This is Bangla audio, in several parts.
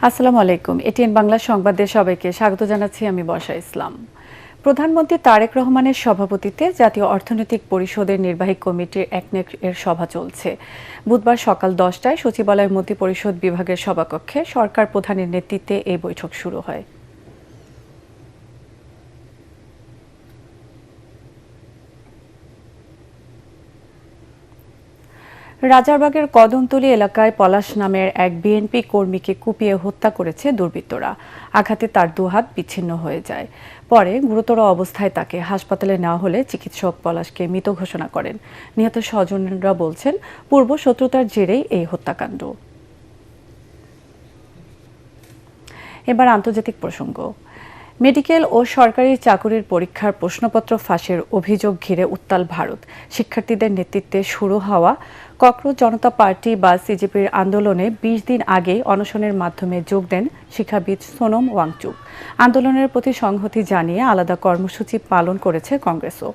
আসসালামু আলাইকুম। এটিএন বাংলা সংবাদে সবাইকে স্বাগত জানাচ্ছি। আমি বর্ষা ইসলাম। প্রধানমন্ত্রী তারেক রহমানের সভাপতিত্বে জাতীয় অর্থনৈতিক পরিষদের নির্বাহী কমিটির একনেক এর সভা চলছে। বুধবার সকাল 10টায় সচিবালয় মন্ত্রিপরিষদ বিভাগের সভাকক্ষে সরকার প্রধানের নেতৃত্বে এই বৈঠক শুরু হয়। রাজারবাগের কদমতলী এলাকায় পলাশ নামের এক বিএনপি কর্মীকে কুপিয়ে হত্যা করেছে দুর্বৃত্তরা। আঘাতে তার দুহাত বিচ্ছিন্ন হয়ে যায়। পরে গুরুতর অবস্থায় তাকে হাসপাতালে নেওয়া হলে চিকিৎসক পলাশকে মৃত ঘোষণা করেন। নিহত স্বজনরা বলছেন, পূর্ব শত্রুতার জেরেই এই হত্যাকাণ্ড। এবার আন্তর্জাতিক প্রসঙ্গ। মেডিকেল ও সরকারি চাকুরির পরীক্ষার প্রশ্নপত্র ফাঁসের অভিযোগ ঘিরে উত্তাল ভারত। শিক্ষার্থীদের নেতৃত্বে শুরু হওয়া ককরোচ জনতা পার্টি বা সিজেপির আন্দোলনে ২০ দিন আগে অনশনের মাধ্যমে যোগ দেন শিক্ষাবিদ সোনম ওয়াংচুক। আন্দোলনের প্রতি সংহতি জানিয়ে আলাদা কর্মসূচি পালন করেছে কংগ্রেসও।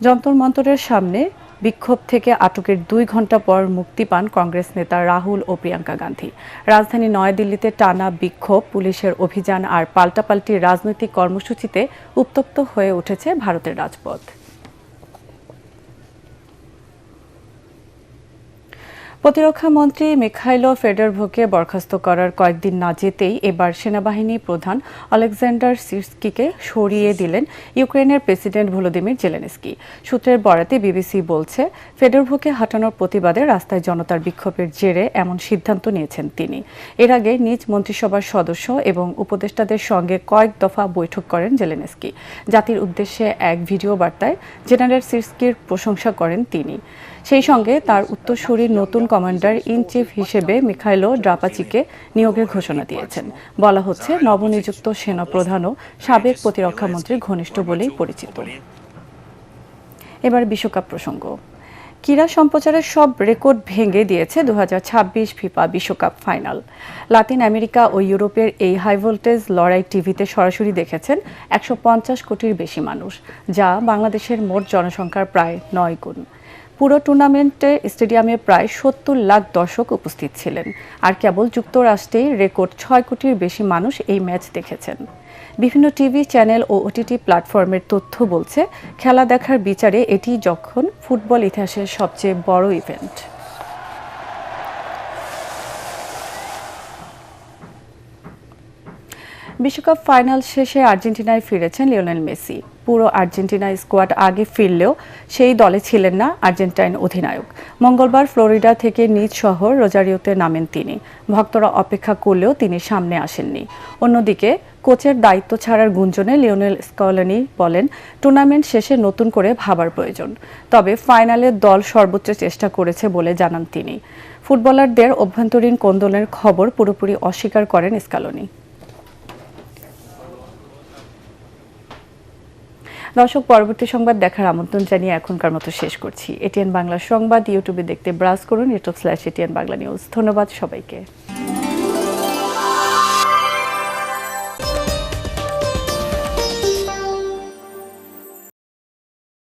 যন্তর মন্তরের সামনে বিক্ষোভ থেকে আটকের ২ ঘণ্টা পর মুক্তি পান কংগ্রেস নেতা রাহুল ও প্রিয়াঙ্কা গান্ধী। রাজধানী নয়াদিল্লিতে টানা বিক্ষোভ, পুলিশের অভিযান আর পাল্টাপাল্টি রাজনৈতিক কর্মসূচিতে উত্তপ্ত হয়ে উঠেছে ভারতের রাজপথ। প্রতিরক্ষা মন্ত্রী মিখাইলো ফেডরভকে বরখাস্ত করার কয়েকদিন না যেতেই এবার সেনাবাহিনী প্রধান অলেকজান্ডার সিরস্কিকে সরিয়ে দিলেন ইউক্রেনের প্রেসিডেন্ট ভলোদিমির জেলেনস্কি। সূত্রের বরাতে বিবিসি বলছে, ফেডরভকে হটানোর প্রতিবাদে রাস্তায় জনতার বিক্ষোভের জেরে এমন সিদ্ধান্ত নিয়েছেন তিনি। এর আগে নিজ মন্ত্রিসভার সদস্য এবং উপদেষ্টাদের সঙ্গে কয়েক দফা বৈঠক করেন জেলেনস্কি। জাতির উদ্দেশ্যে এক ভিডিও বার্তায় জেনারেল সিরস্কির প্রশংসা করেন তিনি। সেই সঙ্গে তার উত্তরসূরির নতুন কমান্ডার ইন চিফ হিসেবে মিখাইলো ড্রাপাচিকে নিয়োগের ঘোষণা দিয়েছেন। বলা হচ্ছে, নবনিযুক্ত সেনাপ্রধানও সাবেক প্রতিরক্ষামন্ত্রীর ঘনিষ্ঠ বলেই পরিচিত। এবার বিশ্বকাপ প্রসঙ্গ। ক্রীড়া সম্প্রচারের সব রেকর্ড ভেঙে দিয়েছে 2026 ফিফা বিশ্বকাপ ফাইনাল। লাতিন আমেরিকা ও ইউরোপের এই হাই ভোল্টেজ লড়াই টিভিতে সরাসরি দেখেছেন 150 কোটির বেশি মানুষ, যা বাংলাদেশের মোট জনসংখ্যার প্রায় 9 গুণ। পুরো টুর্নামেন্টে স্টেডিয়ামে প্রায় 70 লাখ দর্শক উপস্থিত ছিলেন। আর কেবল যুক্তরাষ্ট্রেই রেকর্ড 6 কোটির বেশি মানুষ এই ম্যাচ দেখেছেন। বিভিন্ন টিভি চ্যানেল ও ওটিটি প্ল্যাটফর্মের তথ্য বলছে, খেলা দেখার বিচারে এটি যখন ফুটবল ইতিহাসের সবচেয়ে বড় ইভেন্ট। বিশ্বকাপ ফাইনাল শেষে আর্জেন্টিনায় ফিরেছেন লিওনেল মেসি। পুরো আর্জেন্টিনা স্কোয়াড আগে ফিরলেও সেই দলে ছিলেন না আর্জেন্টাইন অধিনায়ক। মঙ্গলবার ফ্লোরিডা থেকে নিজ শহর রোজারিওতে নামেন তিনি। ভক্তরা অপেক্ষা করলেও তিনি সামনে আসেননি। অন্যদিকে কোচের দায়িত্ব ছাড়ার গুঞ্জনে লিওনেল স্কলনি বলেন, টুর্নামেন্ট শেষে নতুন করে ভাবার প্রয়োজন। তবে ফাইনালে দল সর্বোচ্চ চেষ্টা করেছে বলে জানান তিনি। ফুটবলারদের অভ্যন্তরীণ কোন্দলের খবর পুরোপুরি অস্বীকার করেন স্কলনি। দর্শক, পরবর্তী সংবাদ দেখার আমন্ত্রণ জানিয়ে এখনকার মতো শেষ করছি। এটিএন বাংলা সংবাদ ইউটিউবে দেখতে ব্রাউজ করুন, youtube/ATN বাংলা নিউজ। ধন্যবাদ সবাইকে।